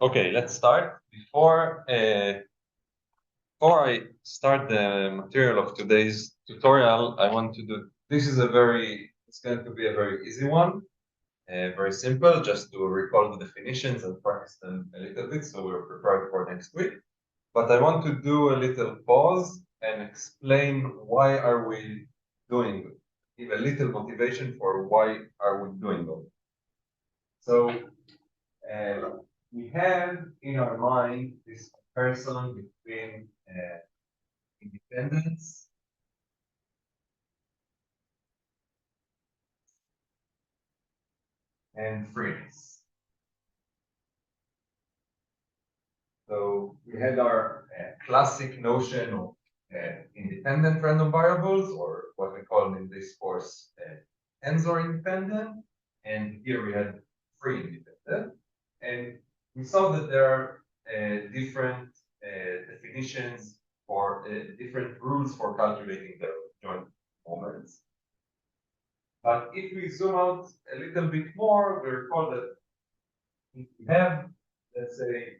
Okay, let's start. Before I start the material of today's tutorial, I want to do, it's going to be a very easy one, very simple, just to recall the definitions and practice them a little bit so we're prepared for next week. But I want to do a little pause and explain why are we doing it. Give a little motivation for why are we doing it. So we have in our mind this comparison between independence and freeness. So we had our classic notion of independent random variables, or what we call in this course tensor independent, and here we had free independent. And we saw that there are different definitions for different rules for calculating the joint moments. But if we zoom out a little bit more, we recall that if we have, let's say,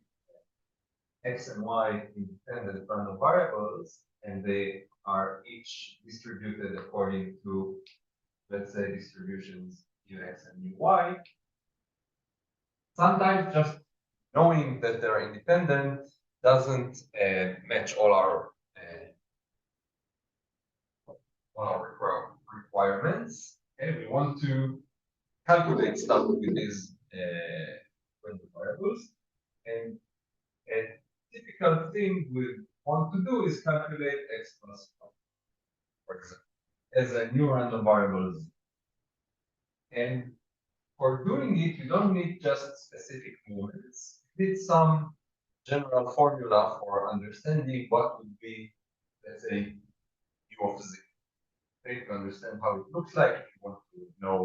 x and y independent random variables, and they are each distributed according to, let's say, distributions ux and uy, sometimes just knowing that they're independent doesn't match all our requirements, and we want to calculate stuff with these random variables. And a typical thing we want to do is calculate x plus 1, for example, as a new random variable. And for doing it, you don't need just specific moments. You need some general formula for understanding what would be, let's say, u of z. To understand how it looks like, if you want to know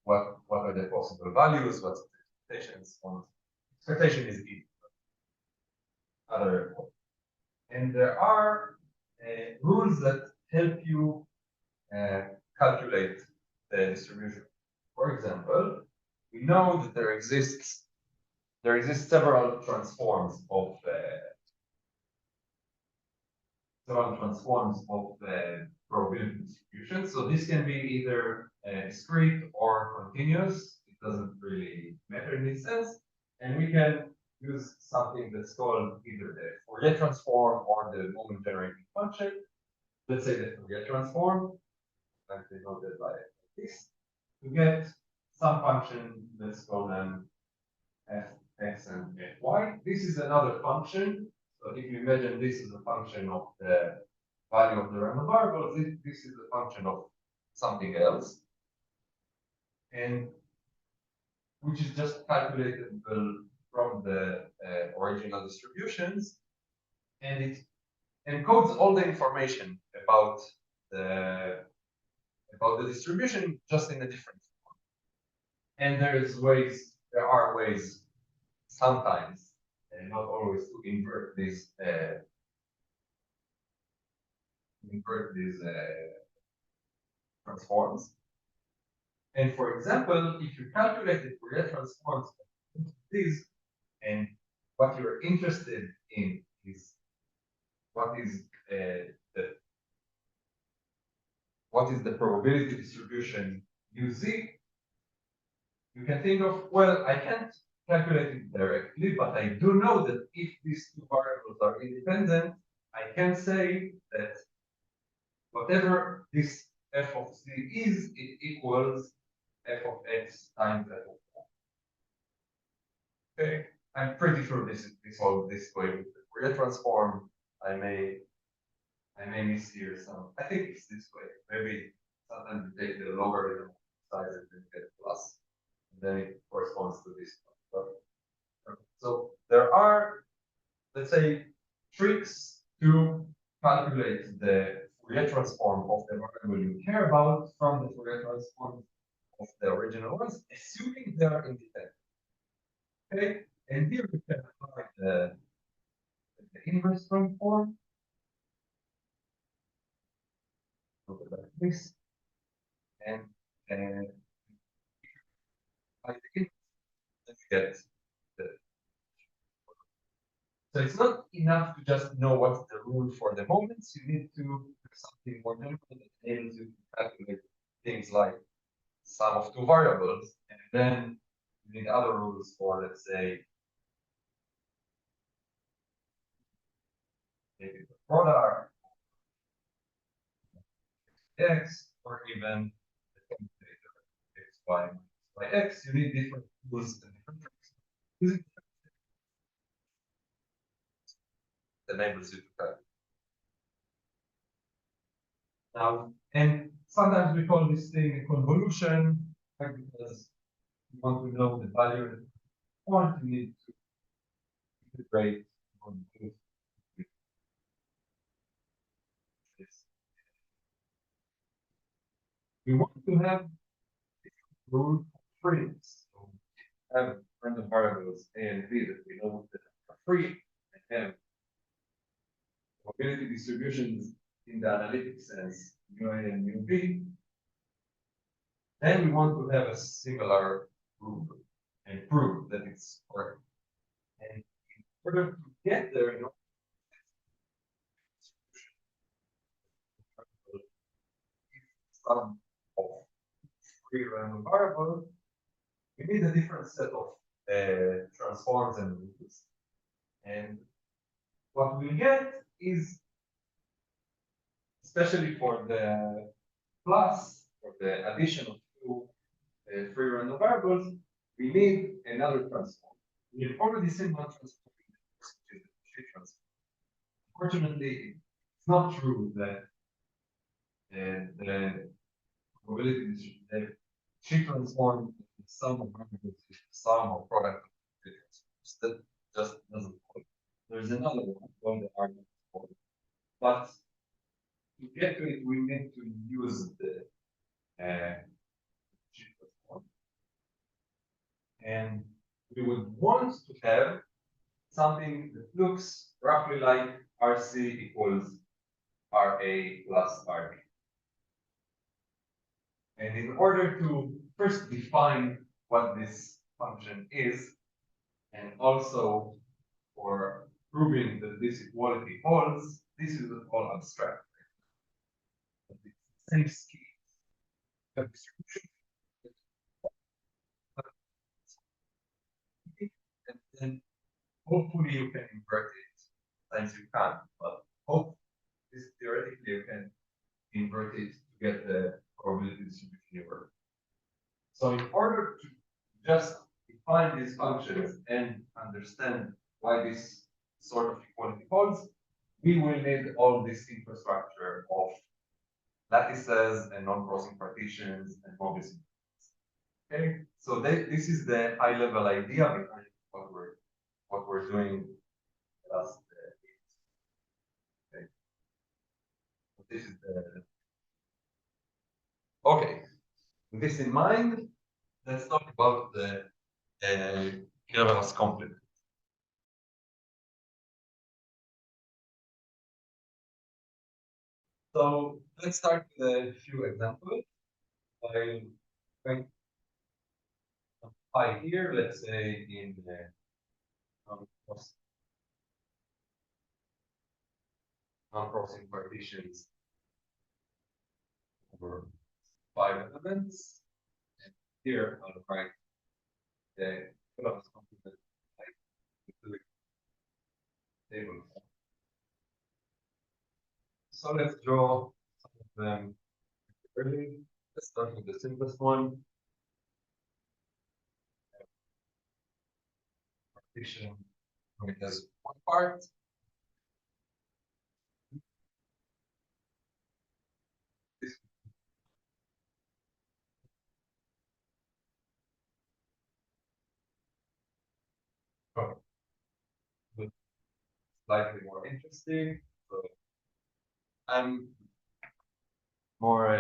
what are the possible values, what's the expectations. Expectation is easy. Other, and there are rules that help you calculate the distribution. For example, we know that there exist several transforms of probability distribution. So this can be either discrete or continuous. It doesn't really matter in this sense. And we can use something that's called either the Fourier transform or the moment generating function. Let's say the Fourier transform, like they noted like this, to get some function, let's call them fx and fy. This is another function. So if you imagine this is a function of the value of the random variable, this is a function of something else, and which is just calculatable from the original distributions, and it encodes all the information about the distribution just in a different form. And there are ways sometimes, and not always, to invert these transforms. And for example, if you calculate the Fourier transforms of these, and what you're interested in is what is the probability distribution uz, you can think of, well, I can't calculate it directly, but I do know that if these two variables are independent, I can say that whatever this f of z is, it equals f of x times f of y. Okay, I'm pretty sure this all this way with the Fourier transform. I may miss here some. I think it's this way. Maybe sometimes you take the logarithm size and then get plus, and then it corresponds to this one. So there are, let's say, tricks to calculate the Fourier transform of the variable you care about from the Fourier transform of the original ones, assuming they are independent. Okay, and here we can apply the inverse transform. Like this, and I think let's get the So it's not enough to just know what's the rule for the moments. You need to do something more general that enables you to calculate things like sum of two variables, and then you need other rules for, let's say, maybe the product, x, or even the commutator x, y, minus y, x. You need different rules and different tricks. Using that enables you to calculate. Now, and sometimes we call this thing a convolution, right? Because you want to know the value that you want, you need to integrate on both with this. We want to have rule frees. So we have random variables A and B that we know that are free and have probability distributions in the analytic sense, mu A and mu B. Then we want to have a similar rule and prove that it's correct. And in order to get there, you know, sum of free random variables, we need a different set of transforms and rules. And what we get is, especially for the plus, for the addition of two free random variables, we need another transform. We've already seen one transform in the first, which is the sheet transform. Unfortunately, it's not true that the probability distribution, the sheet transform, the sum of variables is the sum of product of sheet transforms. That just doesn't work. There's another one called the argument transform. But to get to it, we need to use the sheet transform. And we would want to have something that looks roughly like RC equals RA plus RB. And in order to first define what this function is, and also for proving that this equality holds, this is all abstract. But it's the same scheme. The distribution. And then hopefully you can invert it. Sometimes you can't, but hopefully theoretically you can invert it to get the probability distribution you want. So in order to just define these functions and understand why this sort of equality holds, we will need all this infrastructure of lattices and non-crossing partitions and Mobius. Okay, so this is the high-level idea behind what we're doing last. Okay, so this is the. Okay, with this in mind, let's talk about the Kreweras complement. So let's start with a few examples. I'll going pi here, let's say in the non-crossing partitions over 5 elements. And here I'll write the Kreweras complement like the table. So let's draw some of them early. Let's start with the simplest one. Partition, it has one part. This slightly more interesting. So I'm more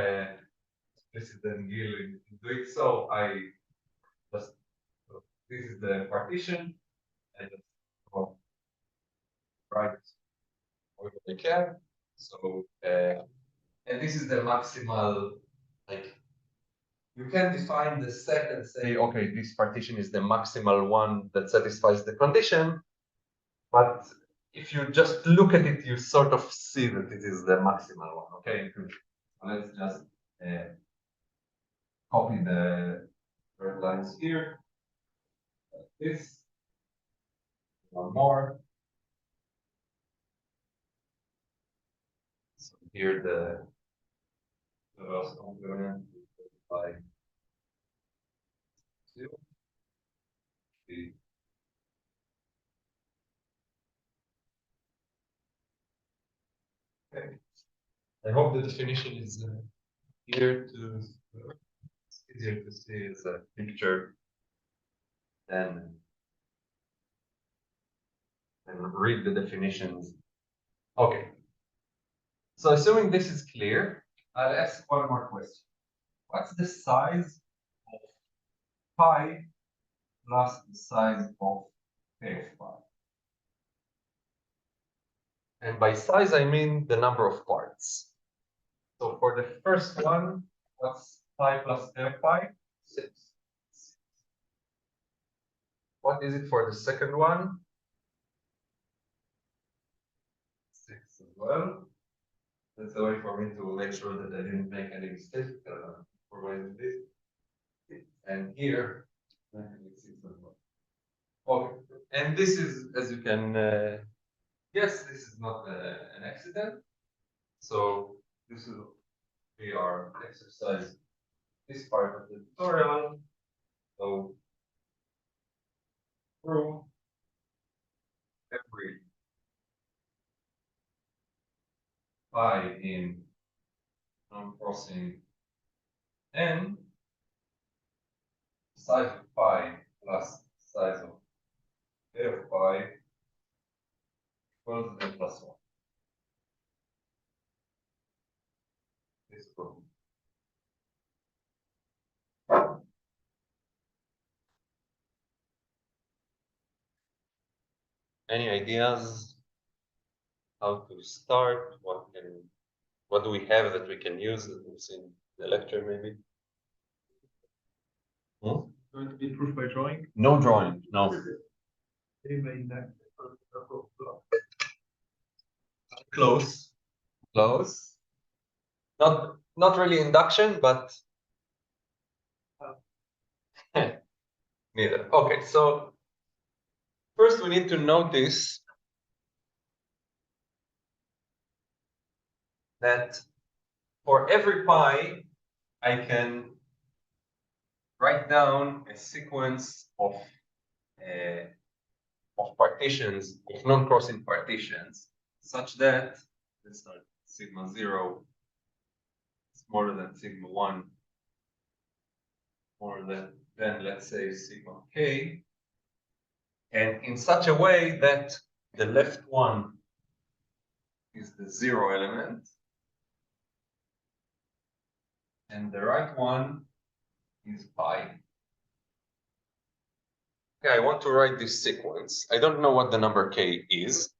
explicit than Gil in doing so. I just this is the partition and just right where I can. So and this is the maximal, like you can define the set and say, okay, this partition is the maximal one that satisfies the condition, but if you just look at it, you sort of see that it is the maximal one. Okay, so let's just copy the red lines here. Like this. One more. So here the last complement by 2, 3. Okay. I hope the definition is here to it's easier to see as a picture than and read the definitions. Okay. So assuming this is clear, I'll ask one more question. What's the size of pi plus the size of k of pi? And by size, I mean the number of parts. So for the first one, what's pi plus k of pi? 6. What is it for the second one? 6 as well. That's a way for me to make sure that I didn't make any mistakes for writing this. And here, 6 as well. Okay, and this is, as you can guess, this is not an accident. So this will be our exercise, this part of the tutorial. So through every pi in non-crossing n, size of pi plus size of k of pi equals n plus 1. This problem. Any ideas how to start? What do we have that we can use that we've seen in the lecture maybe? Going to be proof by drawing? No drawing, no. Close. Close. Not really induction, but neither. Okay, so first we need to notice that for every pi, I can write down a sequence of partitions, of non-crossing partitions, such that let's start sigma 0 smaller than sigma 1, more than let's say sigma k, and in such a way that the left one is the 0 element and the right one is pi. Okay, I want to write this sequence. I don't know what the number k is.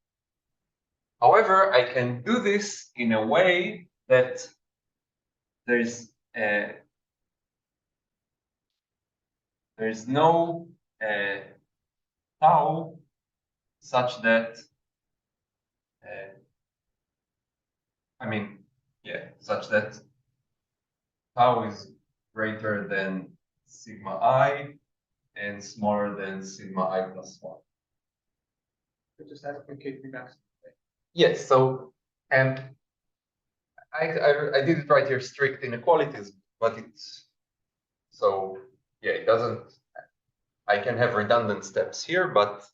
However, I can do this in a way that there's no tau such that such that tau is greater than sigma I and smaller than sigma I plus 1. You just have to keep me. Yes, so and I did it right here, strict inequalities, but it's so yeah, it doesn't. I can have redundant steps here, but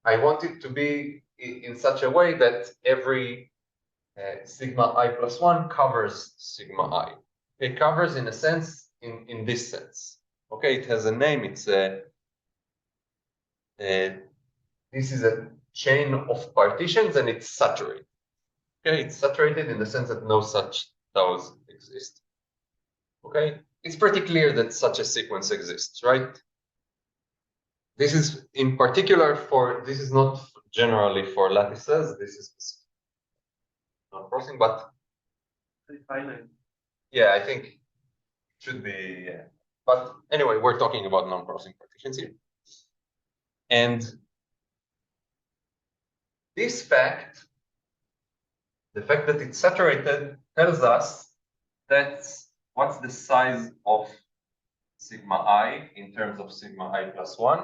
I want it to be in such a way that every sigma I plus 1 covers sigma I. It covers in a sense, in this sense. Okay, it has a name. It's this is a chain of partitions and it's saturated. Okay, it's saturated in the sense that no such taus exist. Okay, it's pretty clear that such a sequence exists, right? This is in particular for, this is not generally for lattices, this is non-crossing, but yeah, I think it should be, yeah. But anyway, we're talking about non-crossing partitions here. And this fact, the fact that it's saturated, tells us that's what's the size of sigma I in terms of sigma I plus 1.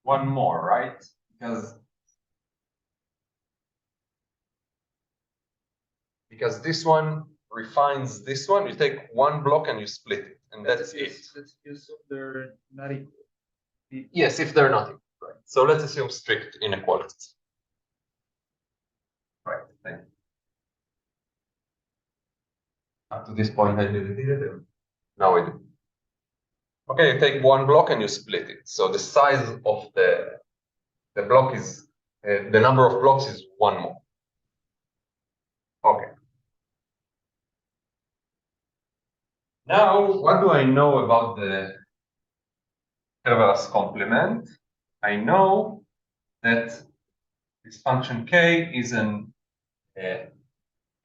One more, right? Because this one refines this one. You take one block and you split it, and that's it. Let's assume they're not equal. Yes, if they're not equal, right? So let's assume strict inequalities. Right, thank you. Up to this point, I didn't need it. Now I do. Okay, you take one block and you split it. So the size of the block is, the number of blocks is one more. Okay. Now, what do I know about the Kreweras complement? I know that this function k is an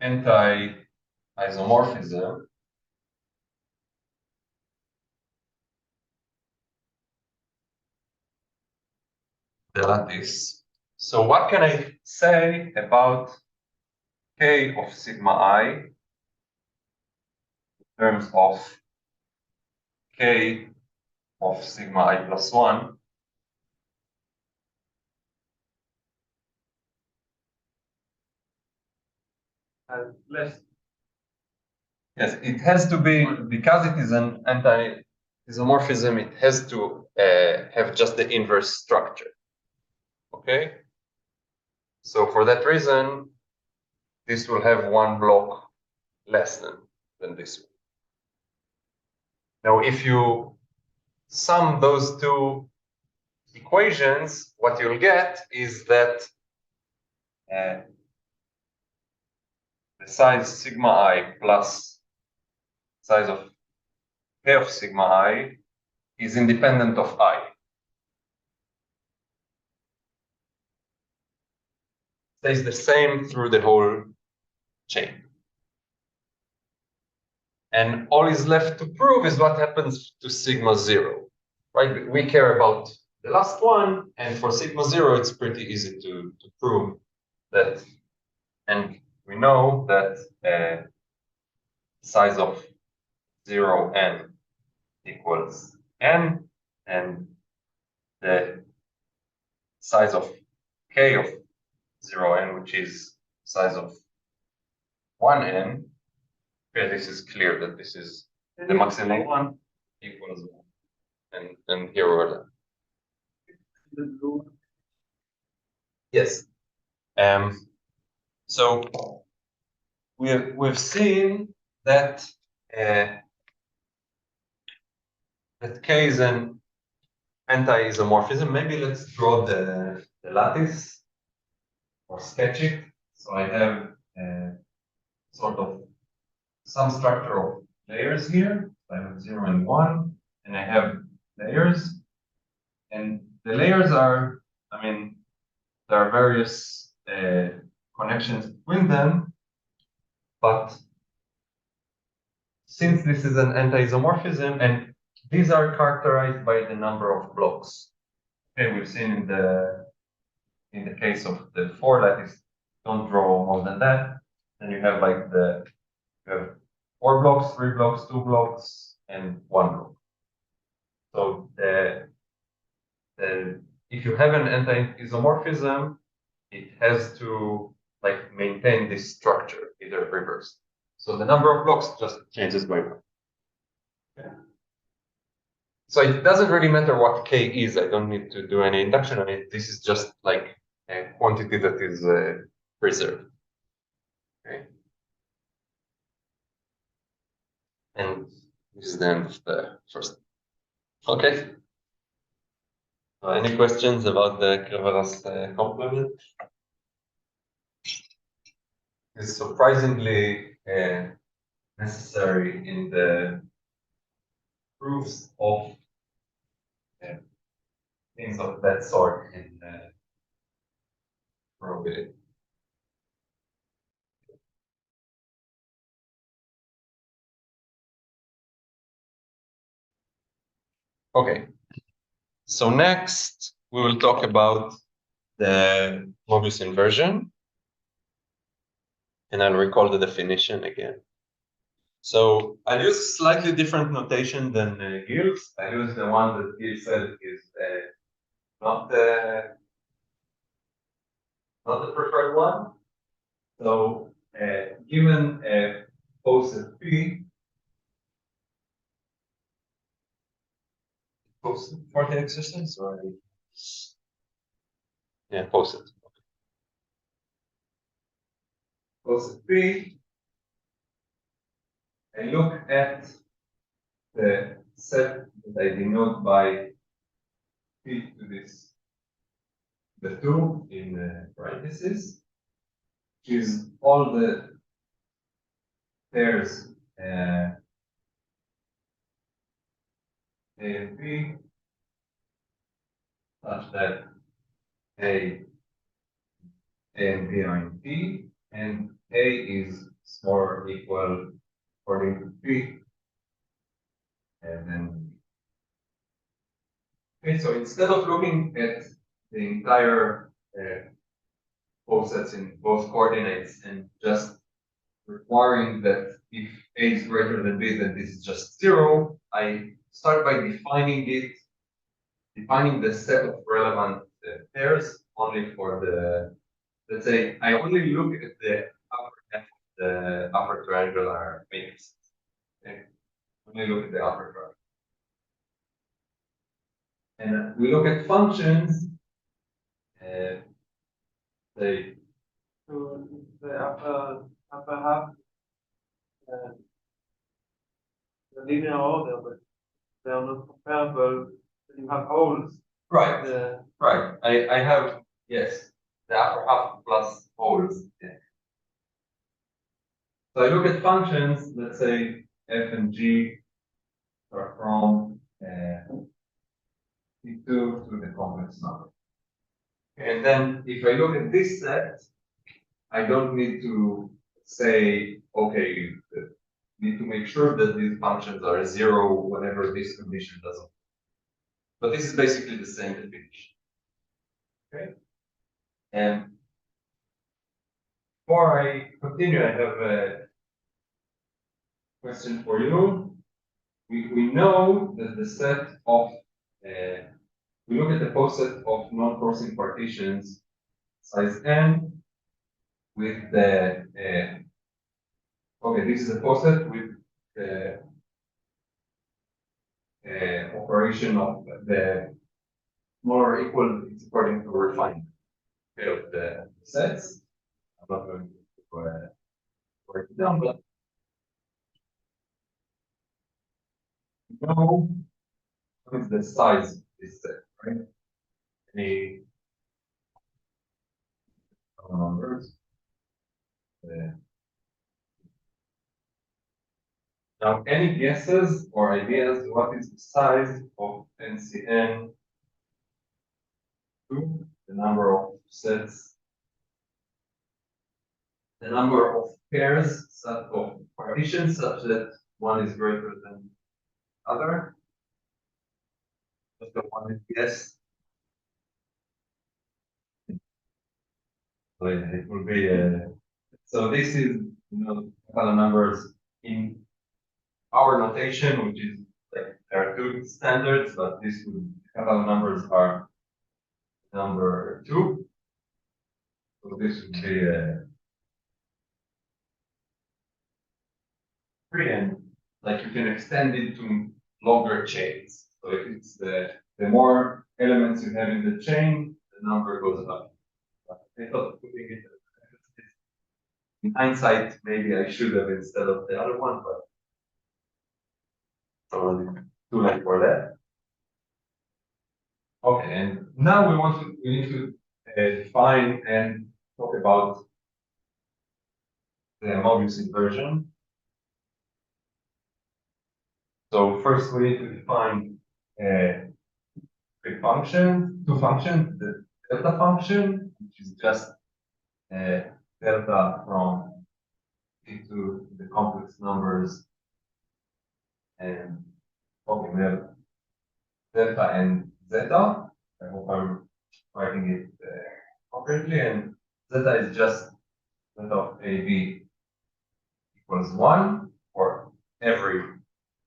anti-isomorphism the lattice. So what can I say about k of sigma I in terms of k of sigma I plus 1? Yes, it has to be, because it is an anti-isomorphism, it has to have just the inverse structure. Okay? So for that reason, this will have one block less than this one. Now, if you sum those two equations, what you'll get is that the size sigma I plus size of k of sigma I is independent of I. Stays the same through the whole chain. And all is left to prove is what happens to sigma 0, right? We care about the last one, and for sigma 0, it's pretty easy to prove that. And we know that size of 0n equals n, and the size of k of 0n, which is size of 1n, okay, this is clear that this is the maximum one equals 1. And here we're done. Yes. So we've seen that that k is an anti-isomorphism. Maybe let's draw the lattice or sketch it. So I have sort of some structure of layers here. I have 0 and 1, and I have layers. And the layers are, I mean, there are various connections between them, but since this is an anti-isomorphism, and these are characterized by the number of blocks. Okay, we've seen in the case of the 4 lattice, don't draw more than that. Then you have like you have 4 blocks, 3 blocks, 2 blocks, and 1 block. So if you have an anti-isomorphism, it has to like maintain this structure, either reversed. So the number of blocks just changes by 1. Okay. So it doesn't really matter what k is. I don't need to do any induction on it. This is just like a quantity that is preserved. Okay. And this is the end of the first. Okay. Any questions about the Kreweras complement? It's surprisingly necessary in the proofs of things of that sort in probability. Okay. So next, we will talk about the Mobius inversion, and I'll recall the definition again. So I'll use slightly different notation than Gil's. I use the one that Gil said is not the preferred one. So given a posted P, posted for the existence or yeah, posted. Posted P, and look at the set that I denote by P to this, the 2 in parentheses, which is all the pairs A and B, such that A and B are in P, and A is small or equal according to P, and then okay. So instead of looking at the entire posets in both coordinates and just requiring that if A is greater than B, then this is just 0, I start by defining the set of relevant pairs only for the, let's say, I only look at the upper half of the upper triangular matrix. Okay? Only look at the upper triangle. And we look at functions. They So the upper half, the linear order, but they are not comparable. You have holes. right. Right. I have, yes, the upper half plus holes. Yeah. So I look at functions, let's say f and g are from T2 to the complex number. And then if I look at this set, I don't need to say, okay, need to make sure that these functions are 0 whenever this condition doesn't. But this is basically the same definition. Okay. And before I continue, I have a question for you. We know that the set of we look at the poset of non-crossing partitions size n with the okay, this is a poset with the operation of the more or equal, it's according to refinement of the sets. I'm not going to break it down, but we know what is the size of this set, right? Any numbers. Now, any guesses or ideas what is the size of NCN 2, the number of sets, the number of pairs set of partitions such that one is greater than other? Just the one guess. So it will be so this is couple of numbers in our notation, which is like there are 2 standards, but this would couple of numbers are number 2. So this would be 3, and like you can extend it to longer chains. So if it's the more elements you have in the chain, the number goes up. But I thought putting it in hindsight, maybe I should have instead of the other one, but already too late for that. Okay, and now we need to define and talk about the Mobius inversion. So first we need to define a function, 2 functions, the delta function, which is just delta from into the complex numbers, and okay, we have delta and zeta. I hope I'm writing it appropriately. And zeta is just zeta of AB equals 1 for every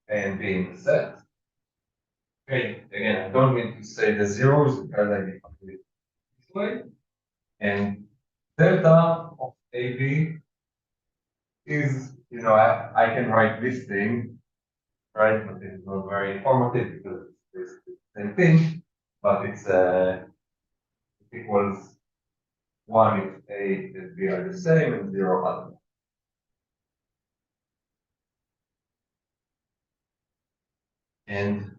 A and B in the set. Okay, again, I don't need to say the zeros because I define it this way. And delta of AB is, I can write this thing, right? But it's not very informative because it's the same thing, but it's it equals 1 if A and B are the same and 0 other. And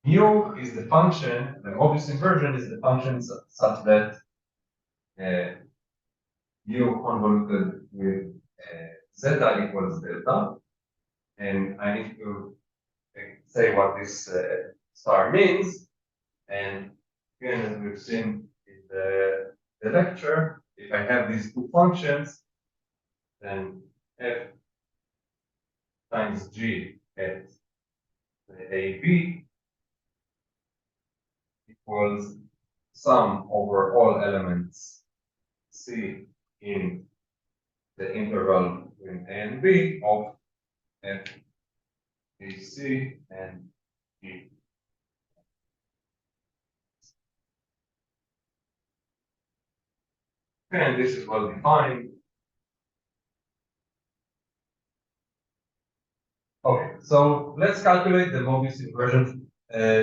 mu is the function, the Mobius inversion is the function such that mu convoluted with zeta equals delta. And I need to say what this star means. And again, as we've seen in the lecture, if I have these two functions, then f times g at the AB equals sum over all elements C in the interval between A and B of f B C and E. And this is well defined. Okay, so let's calculate the Mobius inversion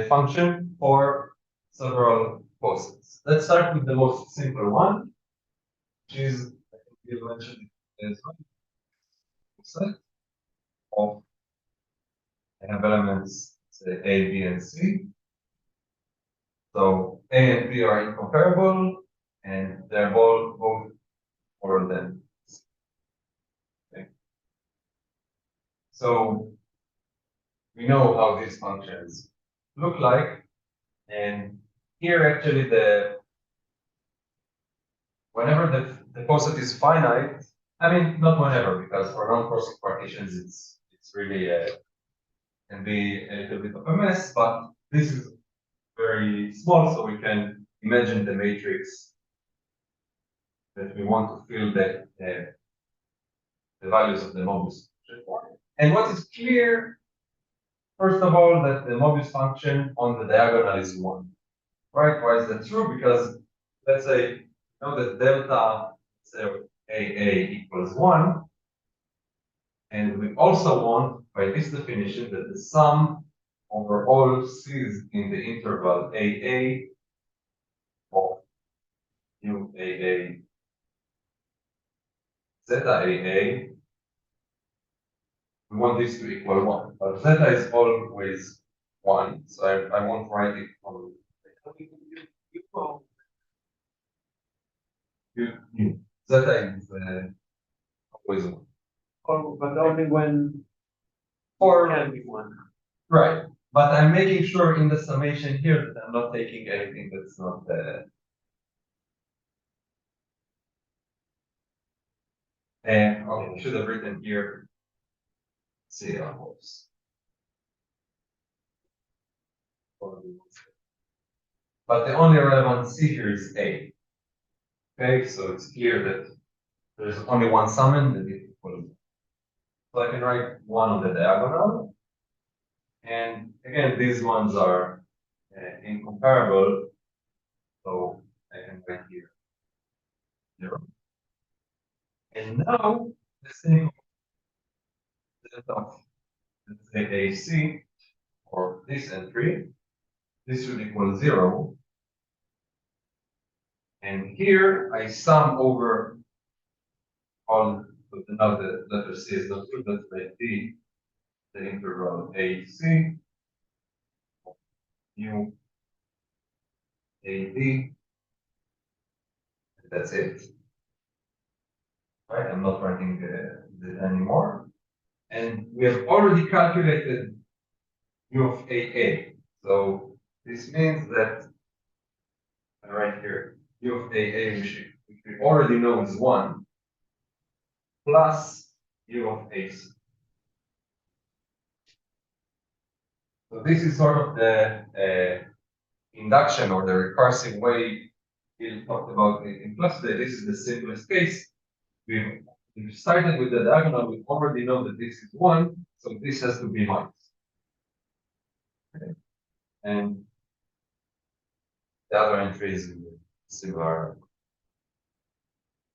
function for several posets. Let's start with the most simple one, which is, I think you mentioned it as well, set of, I have elements, say A, B, and C. So A and B are incomparable, and they're both more than C. Okay. So we know how these functions look like, and here actually whenever the poset is finite, I mean not whenever, because for non-crossing partitions it's really can be a little bit of a mess, but this is very small, so we can imagine the matrix that we want to fill the values of the Mobius function for. And what is clear, first of all, that the Mobius function on the diagonal is 1. Right? Why is that true? Because let's say that delta, say AA equals 1. And we also want, by this definition, that the sum over all C's in the interval AA of mu AA zeta AA, we want this to equal 1. But zeta is always 1, so I won't write it on zeta is always 1. But only when Or can be 1. right. But I'm making sure in the summation here that I'm not taking anything that's not and okay, I should have written here C almost. But the only relevant C here is A. Okay, so it's clear that there's only one summand that is equal. So I can write 1 on the diagonal. And again, these ones are incomparable. So I can write here 0. And now let's think of, let's say AC for this entry. This should equal 0. And here I sum over all, but now the letter C is not true, let's make D the interval AC mu AD, and that's it. Right, I'm not writing this anymore. And we have already calculated mu of AA. So this means that right here, mu of AA, which we already know is 1, plus mu of AC. So this is sort of the induction or the recursive way we talked about in class today, this is the simplest case. We've started with the diagonal, we already know that this is 1, so this has to be minus. Okay. And the other entry is similar.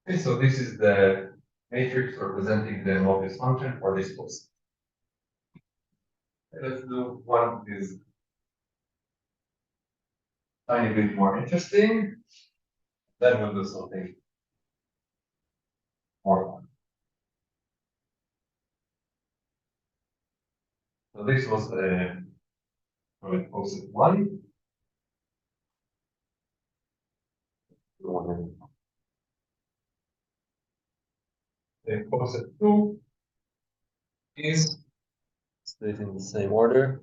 Okay, so this is the matrix representing the Mobius function for this post. Let's do one that is tiny bit more interesting. Then we'll do something more fun. So this was post 1. The post 2 is split in the same order.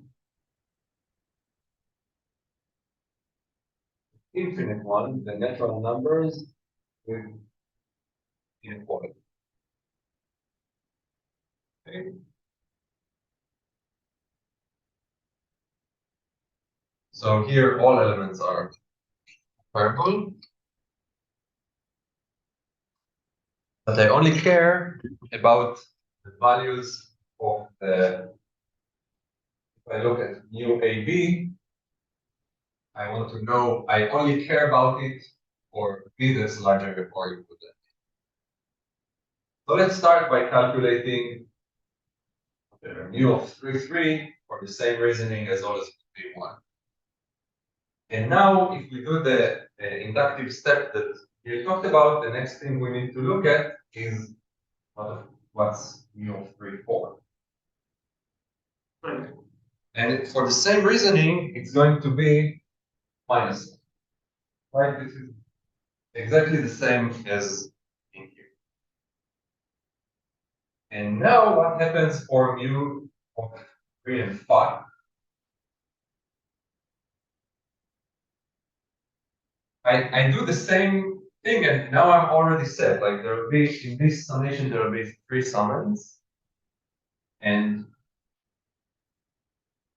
Infinite one, the natural numbers with inequality. Okay. So here all elements are purple, but I only care about the values of the. If I look at mu AB, I want to know, I only care about it for b that's larger or equal to that. So let's start by calculating the mu of 3 for the same reasoning as always b1. And now if we do the inductive step that you talked about, the next thing we need to look at is what's mu of 3 for. And for the same reasoning, it's going to be minus. Right? This is exactly the same as in here. And now what happens for mu of 3 and 5? I do the same thing, and now I'm already set. Like there will be in this summation, there will be 3 summations. And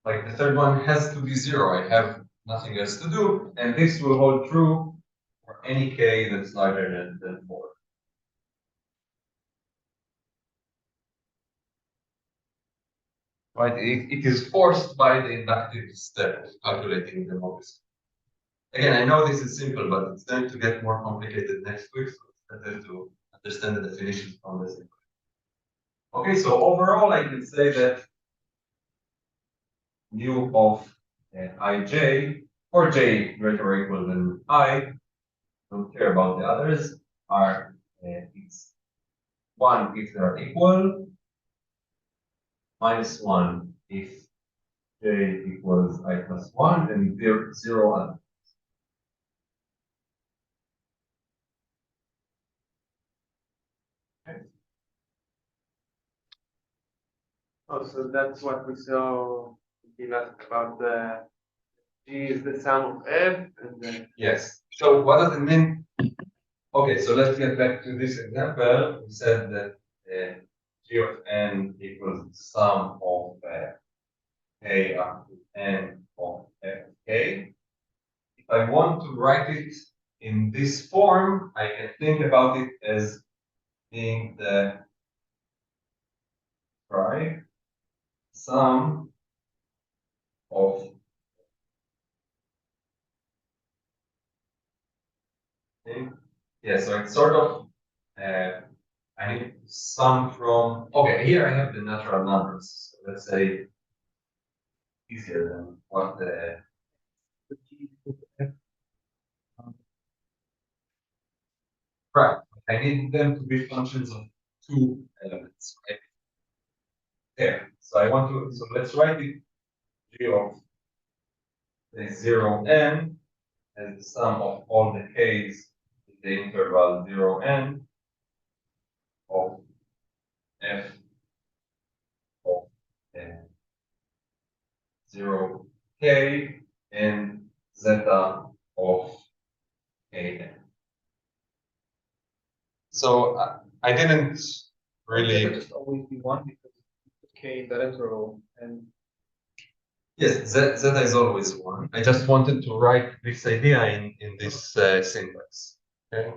like the third one has to be 0. I have nothing else to do. And this will hold true for any k that's larger than 4. Right? It is forced by the inductive step of calculating the Mobius. Again, I know this is simple, but it's going to get more complicated next week, so it's better to understand the definitions from this. Okay, so overall, I can say that mu of ij for j greater or equal than I, don't care about the others, are it's 1 if they are equal, -1 if j equals I plus 1, and 0 other. Okay. Oh, so that's what we saw about the G is the sum of F and then. Yes. So what does it mean? Okay, so let's get back to this example. We said that G of n equals the sum of k up to n of fk. If I want to write it in this form, I can think about it as being the sum of yeah, so it's sort of I need sum from okay, here I have the natural numbers. So let's say easier than what the right. I need them to be functions of 2 elements, right? There. So I want to so let's write it g of say 0 n as the sum of all the k's in the interval 0 n of f of 0 k and zeta of k. So I didn't really just always be 1 because k in that interval, and Yes, zeta is always 1. I just wanted to write this idea in this syntax. Okay,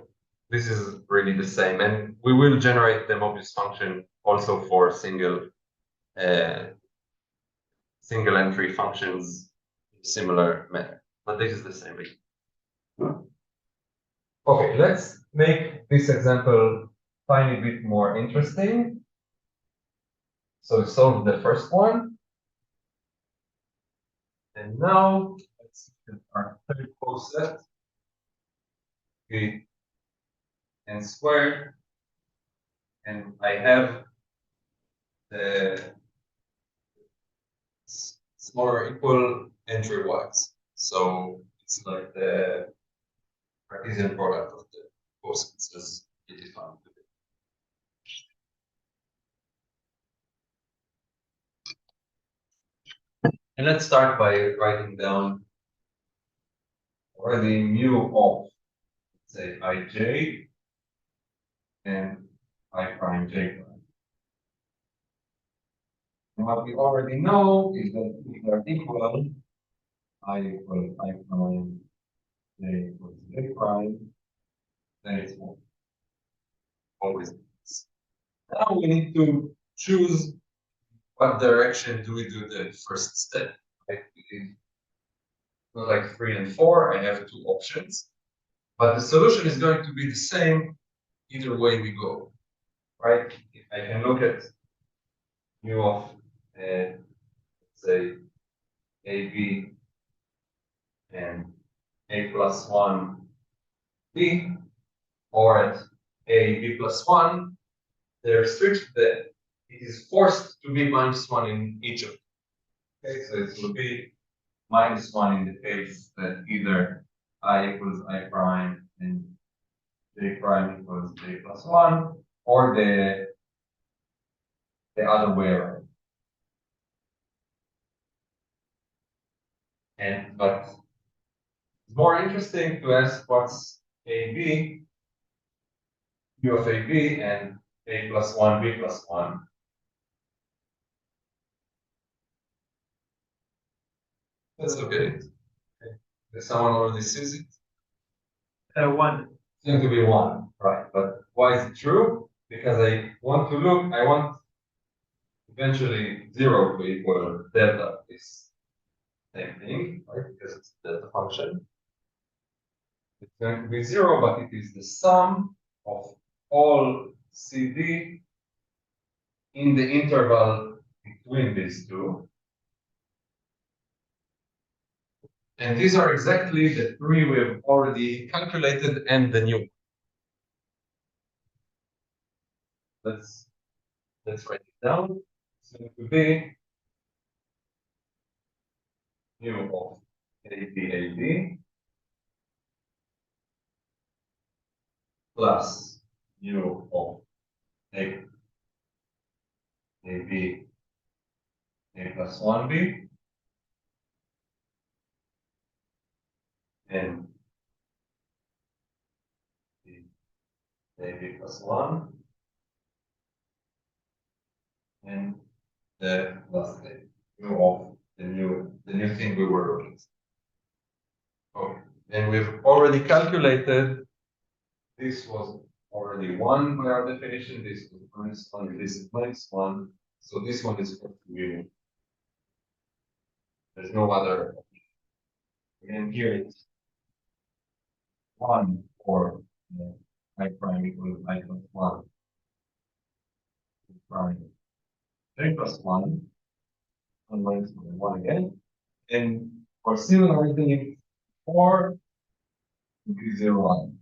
this is really the same, and we will generate the Mobius function also for single entry functions in similar manner. But this is the same idea. Okay, let's make this example tiny bit more interesting. So we solved the first one. And now let's get our third coset, b n squared, and I have the smaller equal entry wise. So it's like the Cartesian product of the cosets as it is found. And let's start by writing down already mu of, say, ij and I prime j prime. And what we already know is that if they are equal, I equals I prime, j equals j prime, then it's always this. Now we need to choose what direction do we do the first step. Right? Like 3 and 4, I have two options, but the solution is going to be the same either way we go, right? I can look at mu of, let's say, AB and A plus 1 B, or at A B plus 1, the restriction that it is forced to be minus 1 in each of them. Okay, so it will be minus 1 in the case that either I equals I prime and j prime equals j plus 1, or the other way around. But it's more interesting to ask what's AB, u of AB, and A plus 1, B plus 1. Let's look at it. Okay. Does someone already sees it? 1. It's going to be 1, right? But why is it true? Because I want eventually 0 to equal delta, this same thing, right? Because it's delta function. It's going to be 0, but it is the sum of all CD in the interval between these two. And these are exactly the three we have already calculated and the new. Let's write it down. It's going to be mu of AD plus mu of AB A plus 1B and AB plus 1 and the last thing, mu of the new thing we were looking at. Okay, and we've already calculated. This was already 1 by our definition. This was minus 1. This is minus 1. So this one is equal to mu. There's no other. And here it's 1 for I prime equals I plus 1. Prime j plus 1. 1 minus 1 again. And for similarity, 4 would be 0, 1.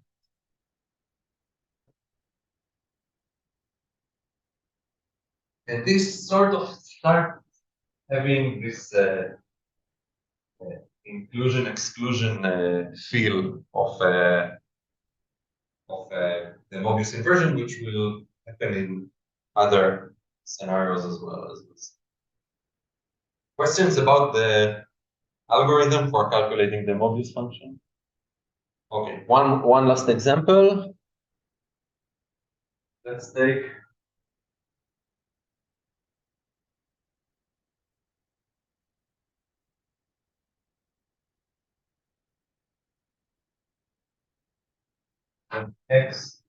And this sort of start having this inclusion exclusion feel of the Mobius inversion, which will happen in other scenarios as well as this. Questions about the algorithm for calculating the Mobius function? Okay, one last example. Let's take and X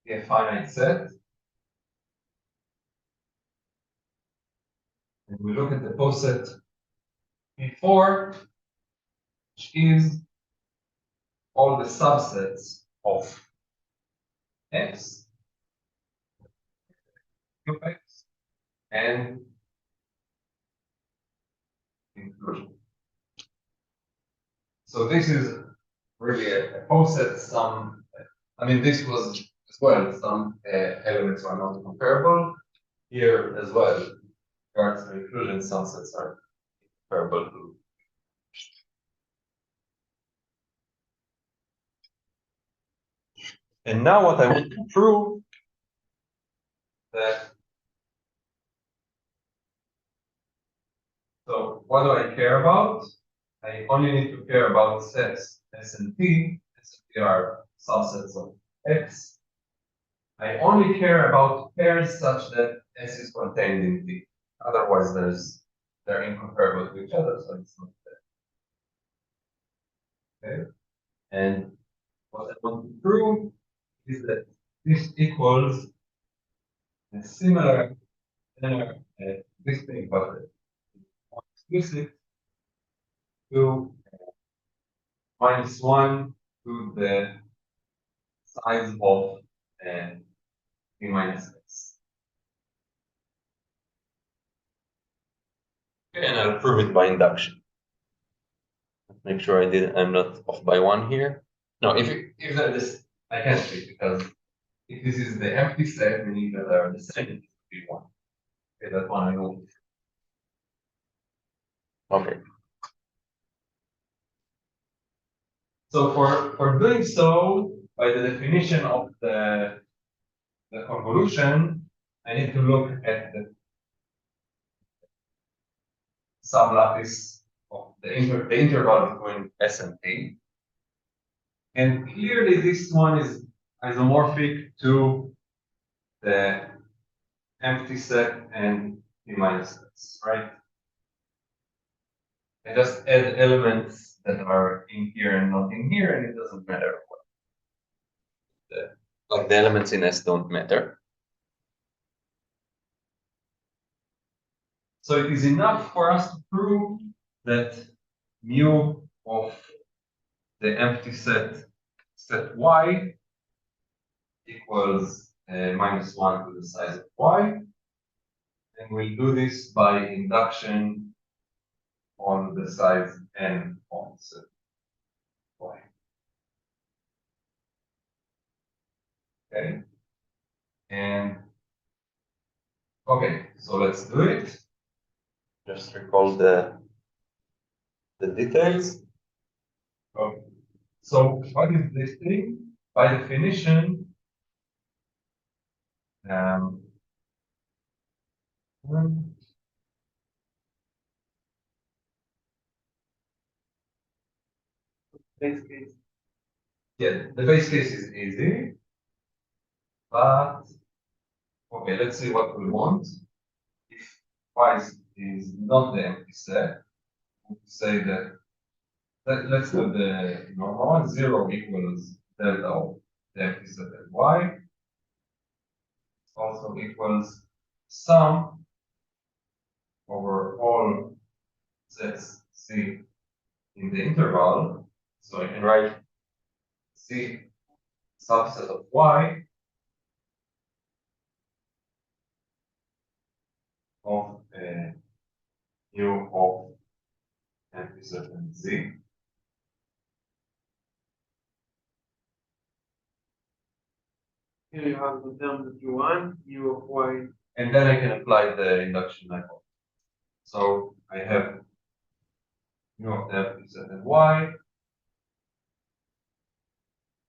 be a finite set. And we look at the poset P4, which is all the subsets of X, X, and inclusion. So this is really a poset. This was as well, some elements are not comparable. Here as well, regards to inclusion, some sets are comparable to. And now what I want to prove that. So what do I care about? I only need to care about sets S and T. S and T are subsets of X. I only care about pairs such that S is contained in T. Otherwise, they're incomparable to each other, so it's not there. Okay. And what I want to prove is that this equals a similar this thing, but more explicit to -1 to the size of T minus X. Okay, and I'll prove it by induction. Make sure I'm not off by 1 here. No, if they're this, I can't see because if this is the empty set, meaning that they're the same, it would be 1. Okay, that one I know. Okay. So for doing so, by the definition of the convolution, I need to look at the sublattice of the interval between S and T. And clearly this one is isomorphic to the empty set and T minus S, right? I just add elements that are in here and not in here, and it doesn't matter what. Like the elements in S don't matter. So it is enough for us to prove that mu of the empty set Y equals -1 to the size of Y. And we'll do this by induction on the size n of set Y. Okay. And okay, so let's do it. Just recall the details. Okay. So what is this thing? By definition, Base case. yeah, the base case is easy, but okay, let's see what we want. If Y is not the empty set, we say that let's do the normal one. 0 equals delta of the empty set at Y. Also equals sum over all sets C in the interval. So I can write C subset of Y of mu of empty set and Z. Here you have the term that you want, u of y. And then I can apply the induction hypothesis. So I have mu of the empty set and Y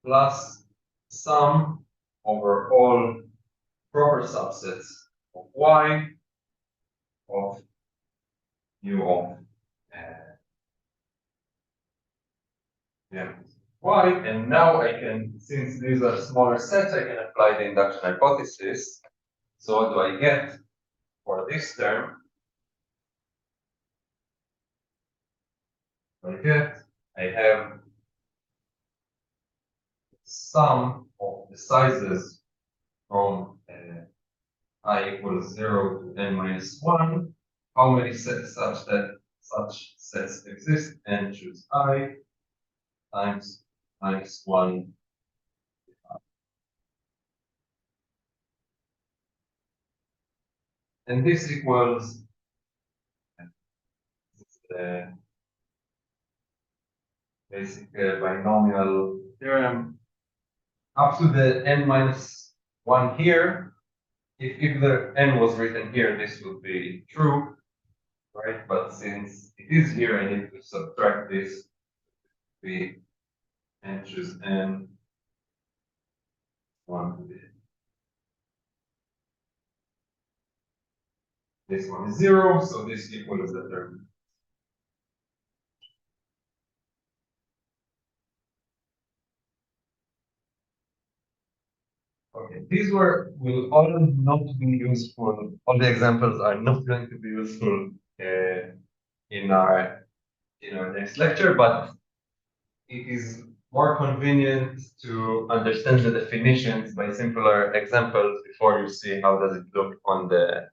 plus sum over all proper subsets of Y of mu of Y. And now I can, since these are smaller sets, I can apply the induction hypothesis. So what do I get for this term? I have sum of the sizes from I equals 0 to n minus 1, how many sets such sets exist, and choose I times minus 1. And this equals the basic binomial theorem up to the n minus 1 here. If the n was written here, this would be true, right? But since it is here, I need to subtract this. We and choose n 1 to the. This one is 0, so this equals the term. Okay, these will all not be useful. All the examples are not going to be useful in our next lecture, but it is more convenient to understand the definitions by simpler examples before you see how does it look on the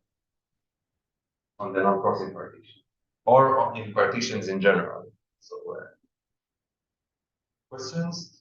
non-crossing partition or in partitions in general. So questions?